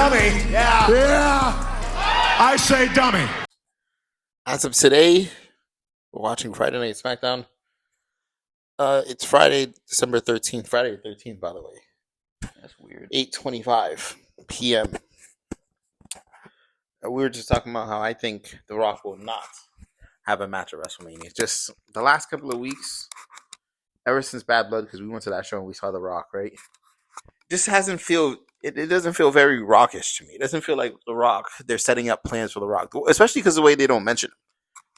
dummy. Yeah. I say dummy. As of today, we're watching Friday Night SmackDown. It's Friday, December 13th. Friday the 13th, by the way. That's weird. 8:25 p.m. We were just talking about how I think The Rock will not have a match at WrestleMania. Just the last couple of weeks, ever since Bad Blood, because we went to that show and we saw The Rock, right? Just hasn't feel it doesn't feel very rockish to me. It doesn't feel like The Rock. They're setting up plans for The Rock, especially because the way they don't mention him.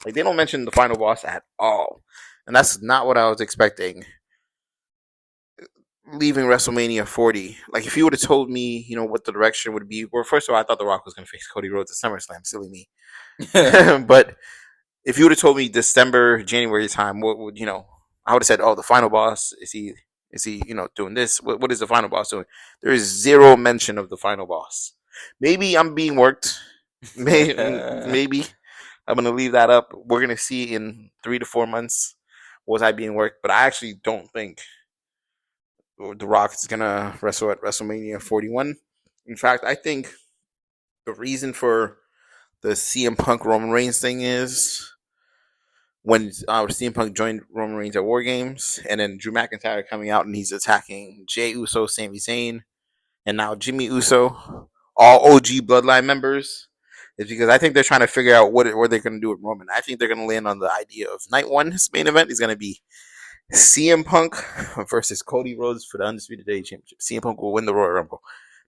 Like they don't mention the final boss at all, and that's not what I was expecting. Leaving WrestleMania 40, like if you would have told me, what the direction would be. Well, first of all, I thought The Rock was going to face Cody Rhodes at SummerSlam. Silly me. But if you would have told me December, January time, what would I would have said, oh, the final boss is he doing this? What is the final boss doing? There is zero mention of the final boss. Maybe I'm being worked. Maybe I'm going to leave that up. We're going to see in 3 to 4 months was I being worked, but I actually don't think The Rock is going to wrestle at WrestleMania 41. In fact, I think the reason for the CM Punk Roman Reigns thing is when CM Punk joined Roman Reigns at War Games, and then Drew McIntyre coming out and he's attacking Jey Uso, Sami Zayn, and now Jimmy Uso, all OG Bloodline members, is because I think they're trying to figure out what they're going to do with Roman. I think they're going to land on the idea of night one, his main event is going to be CM Punk versus Cody Rhodes for the Undisputed Day Championship. CM Punk will win the Royal Rumble.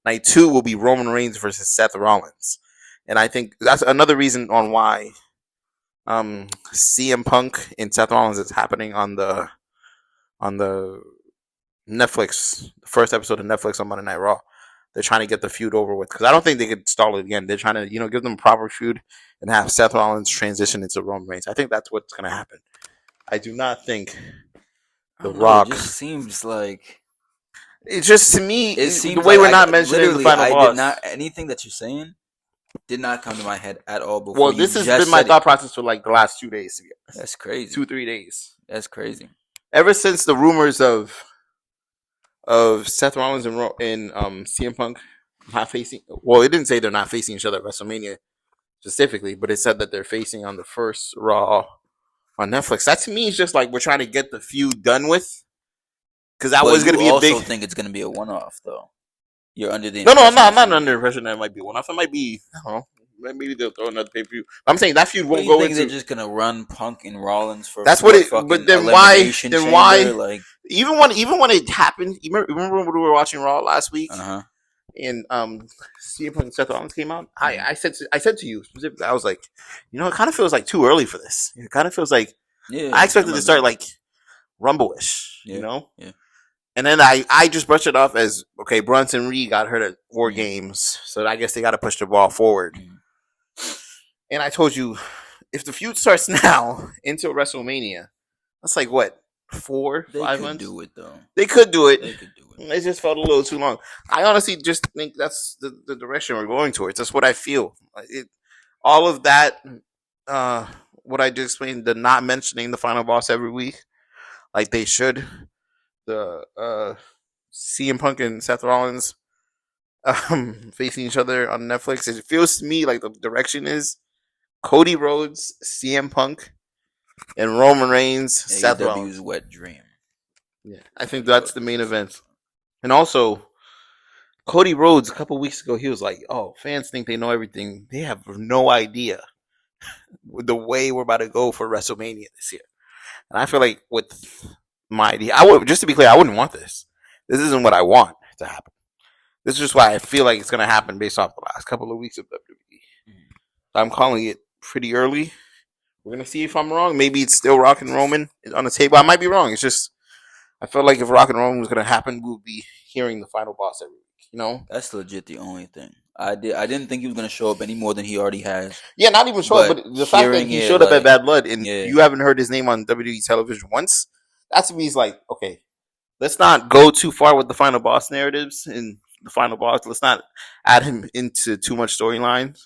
Night 2 will be Roman Reigns versus Seth Rollins. And I think that's another reason on why CM Punk and Seth Rollins is happening on the Netflix, the first episode of Netflix on Monday Night Raw. They're trying to get the feud over with because I don't think they could stall it again. They're trying to, give them a proper feud and have Seth Rollins transition into Roman Reigns. I think that's what's going to happen. I do not think The Rock. It just seems like it's just to me. It seems the way like we're not mentioning the final boss. Anything that you're saying did not come to my head at all before. Well, this has been my thought process for like the last 2 days. That's crazy. 2-3 days. That's crazy. Ever since the rumors of Seth Rollins and CM Punk not facing. Well, it didn't say they're not facing each other at WrestleMania specifically, but it said that they're facing on the first Raw on Netflix. That to me is just like we're trying to get the feud done with. Because that was going to be a big. I also think it's going to be a one-off, though. You're under the. No, I'm not under the impression that it might be a one-off. It might be. I don't know. Maybe they'll throw another pay-per-view. I'm saying that feud won't go into. They're just going to run Punk and Rollins for. That's what it. But then why? Then why? Like even when it happened. Remember when we were watching Raw last week? And CM Punk and Seth Rollins came out. I said to you specifically, I was like, it kind of feels like too early for this. It kind of feels like I expected to start like Rumble-ish, Yeah. And then I just brushed it off as okay. Bronson Reed got hurt at War Games, so I guess they got to push the ball forward. And I told you, if the feud starts now into WrestleMania, that's like what 4, 5 months. Do it though. They could do it. It just felt a little too long. I honestly just think that's the direction we're going towards. That's what I feel. All of that, what I just explained, the not mentioning the final boss every week, like they should. The CM Punk and Seth Rollins facing each other on Netflix. It feels to me like the direction is Cody Rhodes, CM Punk, and Roman Reigns, Seth Rollins. Wet dream. Yeah, I think that's the main event. And also, Cody Rhodes, a couple weeks ago, he was like, oh, fans think they know everything. They have no idea the way we're about to go for WrestleMania this year. And I feel like with my idea, just to be clear, I wouldn't want this. This isn't what I want to happen. This is just why I feel like it's going to happen based off the last couple of weeks of WWE. I'm calling it pretty early. We're going to see if I'm wrong. Maybe it's still Rock and Roman on the table. I might be wrong. It's just, I felt like if Rock and Roman was going to happen, we would be hearing the final boss every week, That's legit the only thing. I didn't think he was going to show up any more than he already has. Yeah, not even show up, but the fact that he showed up at Bad Blood and you haven't heard his name on WWE television once, that to me is like, okay, let's not go too far with the final boss narratives and the final boss. Let's not add him into too much storylines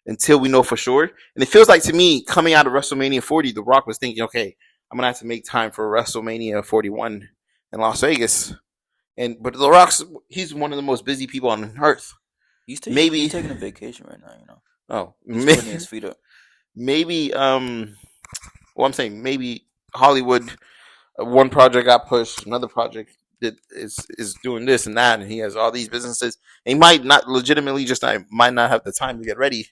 until we know for sure. And it feels like to me, coming out of WrestleMania 40, The Rock was thinking, okay, I'm going to have to make time for WrestleMania 41 in Las Vegas. But The Rock's, he's one of the most busy people on earth. He's maybe. taking a vacation right now. You know. Oh, He's putting his feet up. maybe. Well, I'm saying maybe Hollywood. One project got pushed, another project that is doing this and that, and he has all these businesses. And he might not legitimately might not have the time to get ready,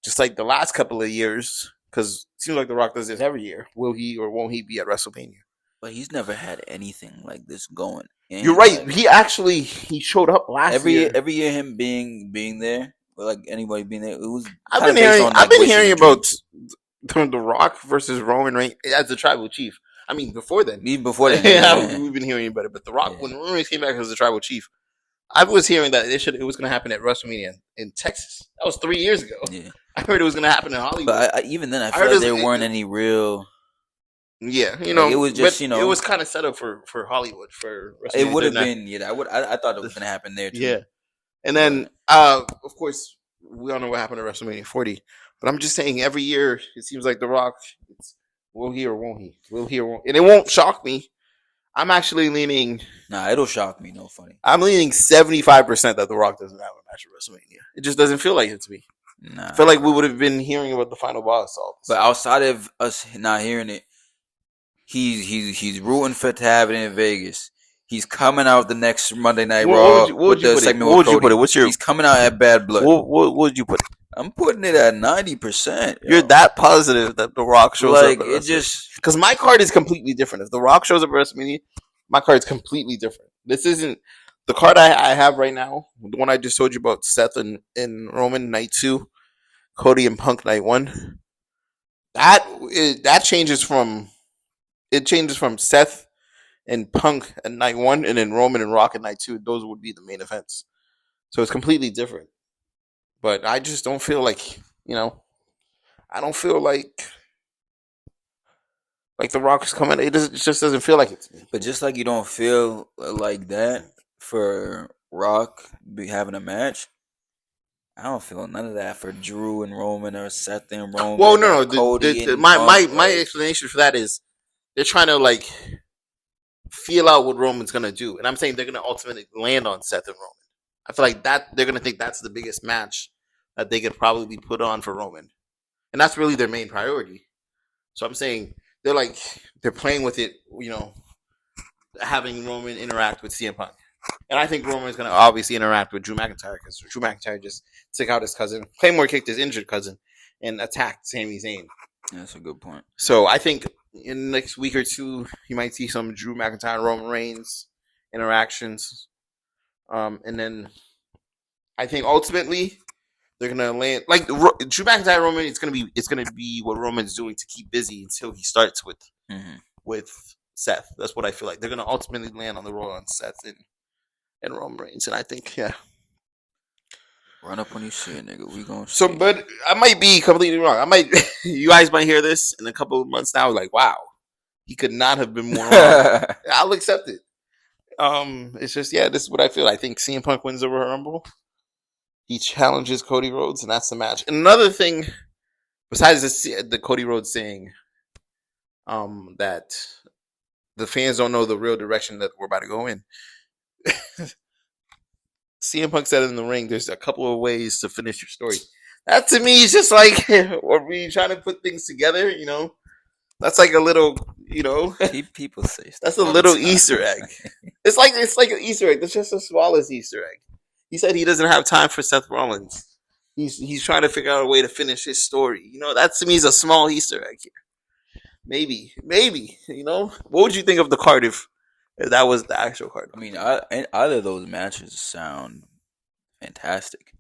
just like the last couple of years. Because it seems like The Rock does this every year. Will he or won't he be at WrestleMania? But he's never had anything like this going. And You're right. He showed up last year. Every year, him being there, or like anybody being there, it was. I've been hearing about The Rock versus Roman Reigns as the tribal chief. I mean, before then. Even before then. Yeah, we've been hearing about it. But The Rock, when Roman Reigns came back as the tribal chief, I was hearing that it was going to happen at WrestleMania in Texas. That was 3 years ago. Yeah. I heard it was going to happen in Hollywood. But even then, I feel like there weren't any real. Yeah, you know, it was just it was kind of set up for Hollywood for WrestleMania. It would have been, yeah. I thought it was going to happen there too. Yeah, and then of course we all know what happened at WrestleMania 40. But I'm just saying, every year it seems like The Rock. Will he or won't he? Will he or won't? And it won't shock me. I'm actually leaning. Nah, it'll shock me. No funny. I'm leaning 75% that The Rock doesn't have a match at WrestleMania. It just doesn't feel like it to me. Nah. I feel like we would have been hearing about the final boss. But outside of us not hearing it, he's rooting for to have it in Vegas. He's coming out the next Monday Night Raw with the segment with Cody. He's coming out at Bad Blood. What would you put it? I'm putting it at 90%. You're that positive that The Rock shows up. Like, it just... Because my card is completely different. If The Rock shows up at WrestleMania, my card is completely different. This isn't... The card I have right now, the one I just told you about, Seth and Roman, night 2, Cody and Punk, night 1, that changes from... It changes from Seth and Punk at night 1, and then Roman and Rock at night 2. Those would be the main events. So it's completely different. But I just don't feel like, I don't feel like The Rock is coming. It just doesn't feel like it to me. But just like you don't feel like that for Rock having a match, I don't feel none of that for Drew and Roman or Seth and Roman. Well, no. Cody my explanation for that is they're trying to feel out what Roman's gonna do, and I'm saying they're gonna ultimately land on Seth and Roman. I feel like that they're gonna think that's the biggest match that they could probably put on for Roman, and that's really their main priority. So I'm saying they're playing with it, having Roman interact with CM Punk, and I think Roman's gonna obviously interact with Drew McIntyre because Drew McIntyre just took out his cousin, Claymore kicked his injured cousin, and attacked Sami Zayn. That's a good point. So I think in the next week or two, you might see some Drew McIntyre and Roman Reigns interactions. And then I think ultimately they're gonna land Drew McIntyre Roman. It's gonna be what Roman's doing to keep busy until he starts with Seth. That's what I feel like. They're gonna ultimately land on the roll on Seth and Roman Reigns. And I think run up when you see it, nigga. We gonna see. But I might be completely wrong. You guys might hear this in a couple of months now. Like, wow, he could not have been more wrong. I'll accept it. It's just, this is what I feel. I think CM Punk wins the Royal Rumble. He challenges Cody Rhodes, and that's the match. And another thing, besides the Cody Rhodes saying, that the fans don't know the real direction that we're about to go in. CM Punk said in the ring, there's a couple of ways to finish your story. That to me is just like, are we trying to put things together? That's like a little, people say that's a little Easter egg. It's like an Easter egg. That's just the smallest Easter egg. He said he doesn't have time for Seth Rollins. He's trying to figure out a way to finish his story. That to me is a small Easter egg here. Maybe. What would you think of the card if that was the actual card? I mean, either of those matches sound fantastic.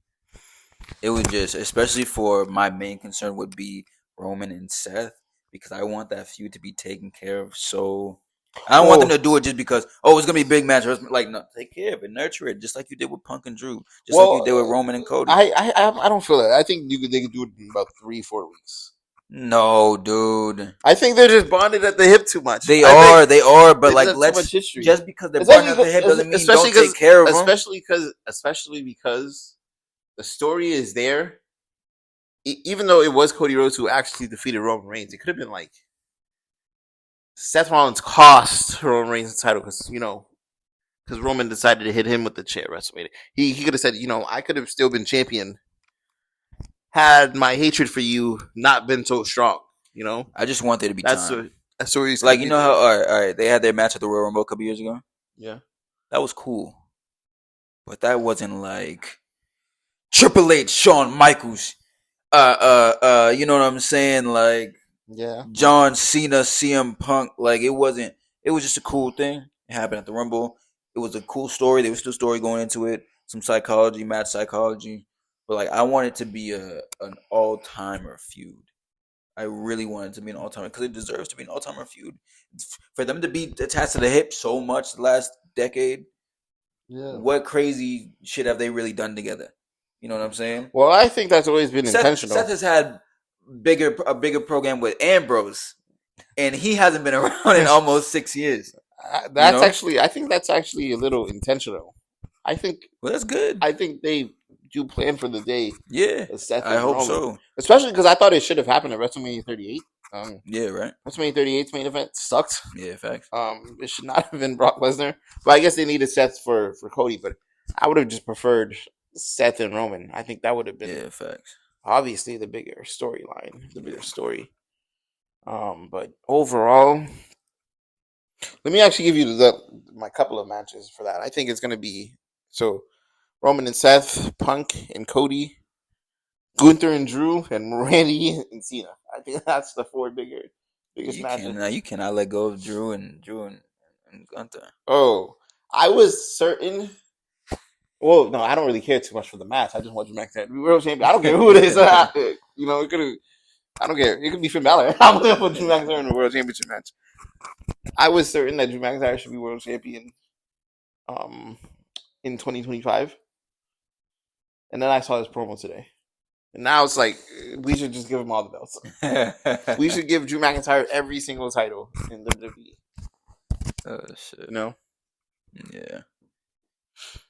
It would just, especially for my main concern would be Roman and Seth, because I want that feud to be taken care of. So I don't want them to do it just because, it's going to be a big match. Like, no, take care of it, nurture it, just like you did with Punk and Drew, just like you did with Roman and Cody. I don't feel that. I think they could do it in about 3-4 weeks. No, dude. I think they're just bonded at the hip too much. They are, but let's just because they're bonded at the hip doesn't mean don't take care of them. Especially because the story is there. Even though it was Cody Rhodes who actually defeated Roman Reigns, it could have been like Seth Rollins cost Roman Reigns the title because because Roman decided to hit him with the chair at WrestleMania. He could have said, I could have still been champion had my hatred for you not been so strong. I just want there to be time. That's where he's like, how all right, they had their match at the Royal Rumble a couple years ago. Yeah, that was cool, but that wasn't like Triple H, Shawn Michaels. You know what I'm saying? Like, yeah, John Cena, CM Punk. Like, it wasn't. It was just a cool thing. It happened at the Rumble. It was a cool story. There was still a story going into it. Some psychology, match psychology. But like, I want it to be an all-timer feud. I really want it to be an all-timer because it deserves to be an all-timer feud. For them to be attached to the hip so much the last decade, what crazy shit have they really done together? You know what I'm saying? Well, I think that's always been intentional. Seth has had a bigger program with Ambrose, and he hasn't been around in almost 6 years. I think that's actually a little intentional. I think. Well, that's good. I think they do plan for the day. Yeah, Seth I hope so. Especially because I thought it should have happened at WrestleMania 38. Yeah, right. WrestleMania 38's main event sucked. Yeah, facts. It should not have been Brock Lesnar, but I guess they needed Seth for Cody. But I would have just preferred Seth and Roman. I think that would have been facts. Obviously the bigger storyline, the bigger story. But overall, let me actually give you my couple of matches for that. I think it's gonna be Roman and Seth, Punk and Cody, Gunther and Drew, and Randy and Cena. I think that's the four biggest matches. You cannot let go of Drew and Gunther. Oh, I was certain. Well, no, I don't really care too much for the match. I just want Drew McIntyre to be world champion. I don't care who it is. I don't care. It could be Finn Balor. I'm gonna put Drew McIntyre in the world championship match. I was certain that Drew McIntyre should be world champion in 2025. And then I saw his promo today. And now it's like, we should just give him all the belts. We should give Drew McIntyre every single title in WWE. Oh, shit. Yeah.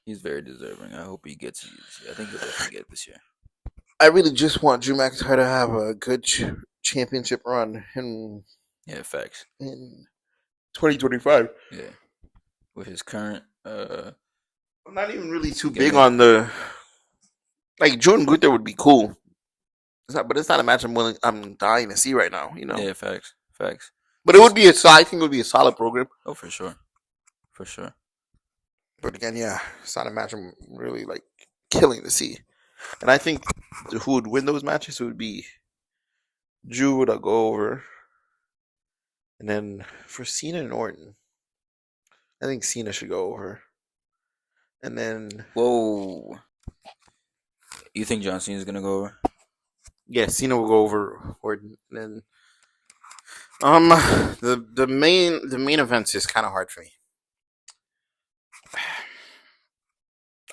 He's very deserving. I hope he gets it. I think he'll definitely get it this year. I really just want Drew McIntyre to have a good championship run facts. In 2025. Yeah. With his current I'm not even really too big on the Drew and Gunther would be cool. It's not a match I'm dying to see right now, Yeah, facts. But it would be I think it would be a solid program. Oh, for sure. But again, it's not a match I'm really killing to see. And I think who would win those matches would be Drew would go over. And then for Cena and Orton, I think Cena should go over. And then whoa. You think John Cena's gonna go over? Yeah, Cena will go over Orton. And then the main events is kind of hard for me.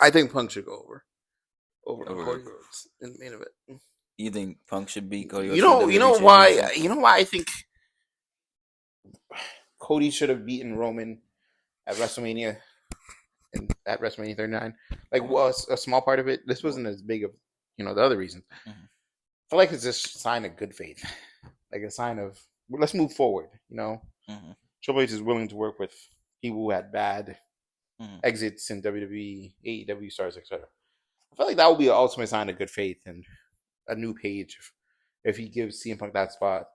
I think Punk should go over Cody Rhodes in the main event. You think Punk should beat Cody Rhodes? You know why? You know why I think Cody should have beaten Roman at WrestleMania and at WrestleMania 39. A small part of it. This wasn't as big of the other reasons. Mm-hmm. I feel like it's just a sign of good faith, a sign of let's move forward. Mm-hmm. Triple H is willing to work with people who had bad exits in WWE, AEW stars, etc. I feel like that would be an ultimate sign of good faith and a new page if he gives CM Punk that spot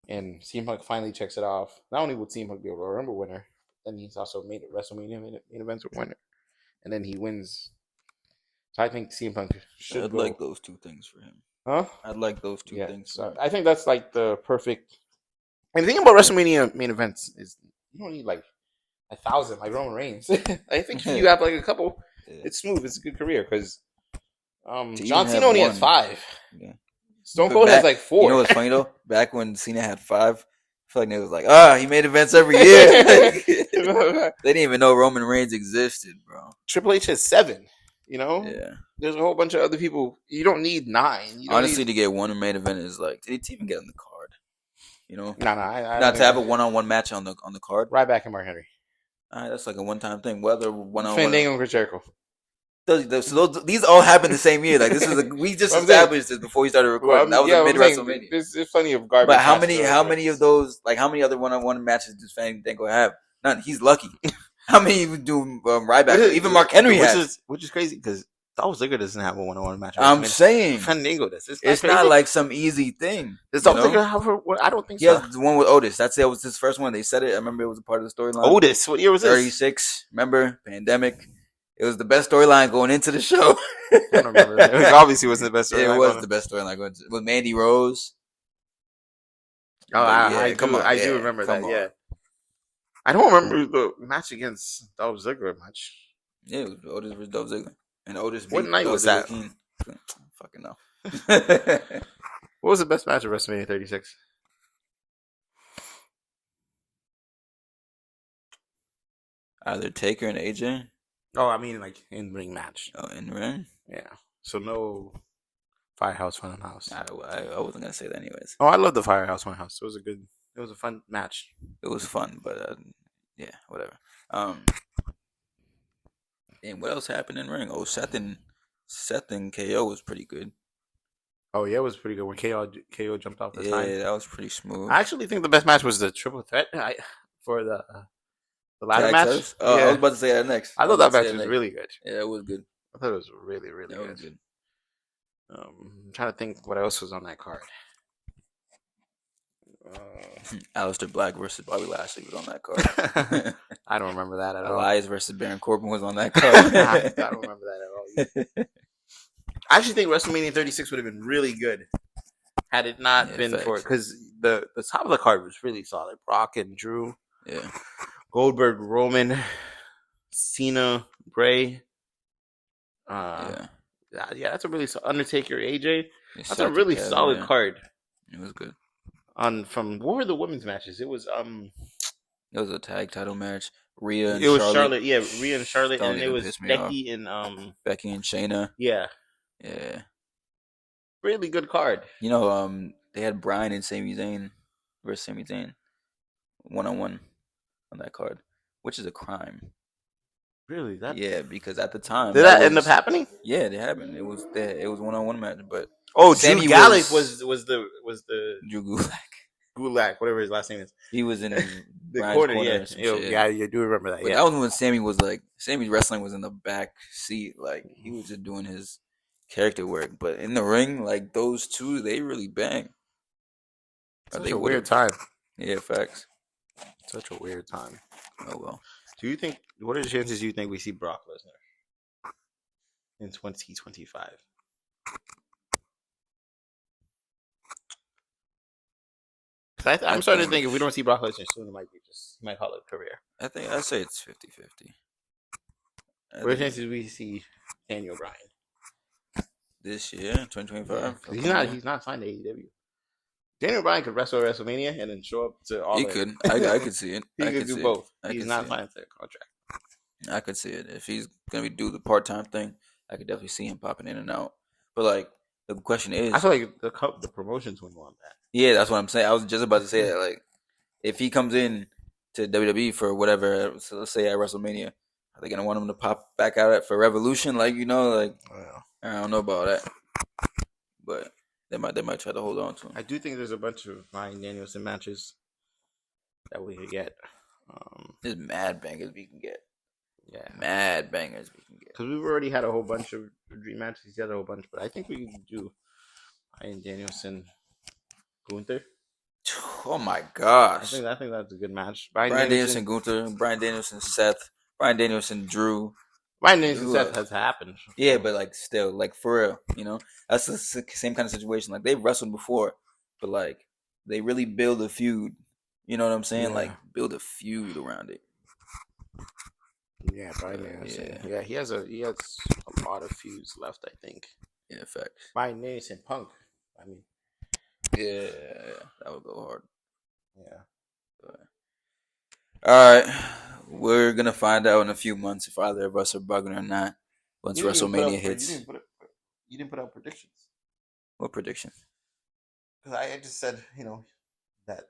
and CM Punk finally checks it off. Not only would CM Punk be a Royal Rumble winner, then he's also made a WrestleMania main event winner, and then he wins. So I think CM Punk should. I'd like those two things for him. Huh? I'd like those two things. So I think that's the perfect. And the thing about WrestleMania main events is you don't need 1,000 like Roman Reigns. I think if you have a couple, it's smooth. It's a good career because John Cena only has 5. Yeah. Stone Cold has 4. You know what's funny though? Back when Cena had 5, I feel like they was he made events every year. They didn't even know Roman Reigns existed, bro. Triple H has 7. Yeah. There's a whole bunch of other people. You don't need 9. Honestly, to get one main event is did he even get on the card? No. Not to have a one-on-one match on the card. Ryback and Mark Henry. That's a one-time thing. Whether one-on-one. Fandango and Chris Jericho. These all happened the same year. This is we just established this before we started recording. That was mid WrestleMania. There's plenty of garbage. But how many of those? How many other one-on-one matches does Fandango have? None. He's lucky. How many even do Ryback? Even Mark Henry has. Which is crazy because Dolph Ziggler doesn't have a 1-on-1 match. I'm saying Fandango does. It's not like some easy thing. Does Dolph Ziggler have I don't think so. He has the one with Otis. It was his first one. They said it. I remember it was a part of the storyline. Otis, what year was this? 36. Remember? Pandemic. It was the best storyline going into the show. I don't remember. It obviously wasn't the best storyline. It was the best storyline going into with Mandy Rose. Oh, I do remember that. Yeah. I don't remember the match against Dolph Ziggler much. Yeah, it was Otis versus Dolph Ziggler. And Otis what night was that? Fucking no. What was the best match of WrestleMania 36? Either Taker and AJ. Oh, I mean like in ring match. Oh, in ring? Yeah. So no Firehouse Funhouse. I wasn't gonna say that anyways. Oh, I love the Firehouse Funhouse. It was a fun match. It was fun, but yeah, whatever. And what else happened in ring? Oh, Seth and KO was pretty good. Oh yeah, it was pretty good when KO jumped off the sign. Yeah, that was pretty smooth. I actually think the best match was the triple threat for the ladder match. Oh, yeah. I was about to say that next. I thought that match was really good. Yeah, it was good. I thought it was really, really good. Was good. I'm trying to think what else was on that card. Aleister Black versus Bobby Lashley was on that card. I don't remember that at all. Elias versus Baron Corbin was on that card. I don't remember that at all. I actually think WrestleMania 36 would have been really good had it not been for it, because the top of the card was really solid. Brock and Drew. Yeah. Goldberg, Roman, Cena, Bray. Yeah, that's a really Undertaker, AJ. That's a really solid card. It was good. What were the women's matches? It was It was a tag title match. Rhea and Charlotte. It was Charlotte, yeah, Rhea and Charlotte, and it was Becky and Shayna. Yeah. Yeah. Really good card. You know, they had Bryan and Sami Zayn versus Sami Zayn 1-on-1 on that card, which is a crime. Really? Yeah, because at the time did that end up happening? Yeah, it happened. It was 1-on-1 match, but Drew Gulak was the Drew Gulak, whatever his last name is. He was in the corner. Yeah, you do remember that. But that was when Sammy's wrestling was in the back seat, like he was just doing his character work. But in the ring, like those two, they really bang. Such a weird time. Yeah, facts. Such a weird time. Oh well. What are the chances do you think we see Brock Lesnar in 2025? I'm starting to think if we don't see Brock Lesnar soon, it might call it a career. I'd say it's 50-50. What are the chances we see Daniel Bryan this year, 2025? Yeah, he's not signed to AEW. Daniel Bryan could wrestle at WrestleMania and then show up to all. He could. I could see it. He could do both. He's not signed to a contract. I could see it. If he's gonna do the part-time thing, I could definitely see him popping in and out. But like the question is, I feel like the promotions wouldn't want that. Yeah, that's what I'm saying. I was just about to say that. Like, if he comes in to WWE for whatever, so let's say at WrestleMania, are they gonna want him to pop back out for Revolution? Like, I don't know about that, but they might try to hold on to him. I do think there's a bunch of Bryan Danielson matches that we could get. There's mad bangers we can get. Yeah, mad bangers we can get. Because we've already had a whole bunch of dream matches. He's had a whole bunch, but I think we can do Bryan Danielson, Gunther. Oh my gosh! I think that's a good match. Bryan Danielson, Gunther, Bryan Danielson, Seth, Bryan Danielson, Drew. Bryan Danielson, Seth has happened. Yeah, but like still, like for real, that's the same kind of situation. Like they've wrestled before, but like they really build a feud. You know what I'm saying? Yeah. Like build a feud around it. Yeah, Bryan Danielson. Yeah, he has a lot of feuds left, I think. Yeah, facts. Bryan Danielson, Punk. I mean, yeah, that would go hard. Yeah. All right, we're gonna find out in a few months if either of us are bugging or not. Once WrestleMania hits, you didn't put out predictions. What predictions? Because I just said, that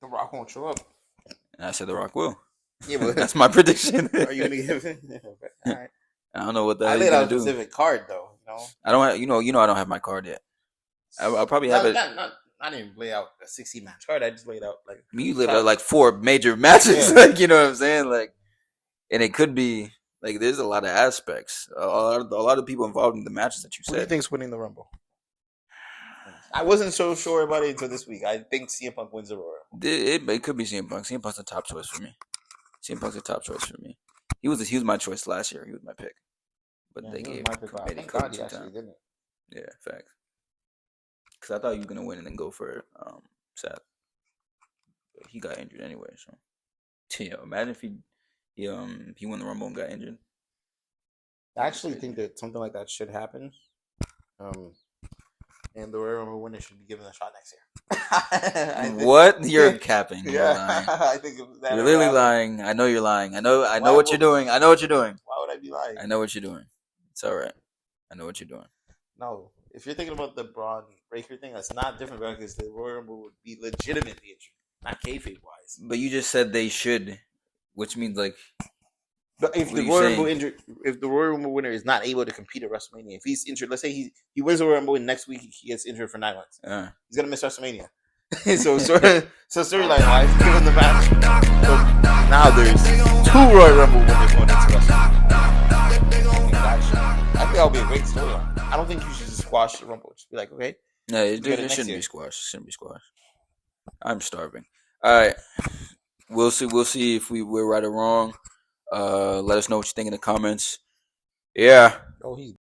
The Rock won't show up. And I said The Rock will. Yeah, but that's my prediction. Are you gonna give it? All right. I don't know what that. I laid out a specific card though. I don't have. I don't have my card yet. I'll probably have it. Not I didn't even lay out a 16 match card. I just laid out like you laid out like 4 major matches. Yeah. Like, you know what I'm saying? Like, and it could be like there's a lot of aspects. A lot of people involved in the matches that you Who do you said. think's winning the Rumble? I wasn't so sure about it until this week. I think CM Punk wins the Royal Rumble. It could be CM Punk. CM Punk's the top choice for me. CM Punk's the top choice for me. He was my choice last year. He was my pick, but they gave Thank God he actually didn't. Yeah, facts. Because I thought you were gonna win and then go for Seth. But he got injured anyway. So, yeah, imagine if he won the Rumble and got injured. I actually think that something like that should happen. And the Royal Rumble winner should be given a shot next year. What? You're capping. You're Yeah, lying. I think that You're literally lying. I know you're lying. I know what you're doing. I know what you're doing. Why would I be lying? I know what you're doing. It's all right. I know what you're doing. No, if you're thinking about the Braun Breaker thing, that's not different because the Royal Rumble would be legitimately injured, not kayfabe wise. But you just said they should, which means like. But if the Royal Rumble winner is not able to compete at WrestleMania, if he's injured, let's say he wins the Royal Rumble and next week he gets injured for 9 months, he's gonna miss WrestleMania. so storyline wise, given the match, so now there's 2 Royal Rumble winners going into WrestleMania. I think that would be a great storyline. I don't think you should just squash the Rumble. Just be like, okay, no, it shouldn't be squashed. It shouldn't be squashed. I'm starving. All right, we'll see if we're right or wrong. Let us know what you think in the comments. Yeah. oh, he's